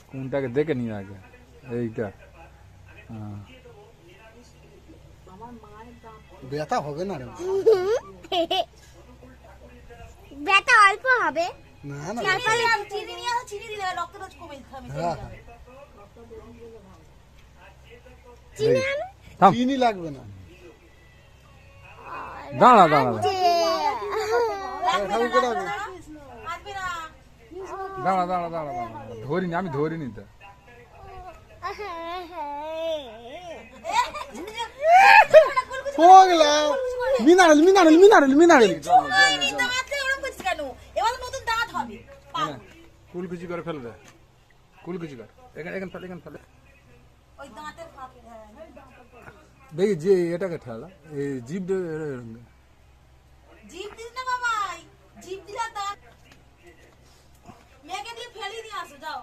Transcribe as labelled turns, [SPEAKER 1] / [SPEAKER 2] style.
[SPEAKER 1] কোনটাকে দেখে নিয়ে আগে এইটা
[SPEAKER 2] ব্যথা হবে না রে
[SPEAKER 3] ব্যথা অল্প হবে
[SPEAKER 2] না না
[SPEAKER 4] চিনি নিয়ে আসো চিনি দিলে রক্তটা কমে যাবে
[SPEAKER 3] চিনি আনো
[SPEAKER 1] থাম
[SPEAKER 2] চিনি লাগবে না
[SPEAKER 1] দাঁড়া দাঁড়া
[SPEAKER 2] খাবি কোটা
[SPEAKER 4] আসবে না
[SPEAKER 1] দাঁড়া দাঁড়া দাঁড়া দাঁড়া ধরিনি আমি ধরিনি তো
[SPEAKER 2] পোগলা মিনারেল মিনারেল মিনারেল মিনারেল
[SPEAKER 1] কুলকুচি করে ফেলে দে কুলকুচি কর এখানে এখানে ফেলে এখানে ফেলে দেখি যে এটাকে ঠেলা এই জিপ
[SPEAKER 4] জিপ দিস না বাবাই জিপ দিলা দাঁত মেয়েকে দিয়ে ফেলি দিয়ে আসো যাও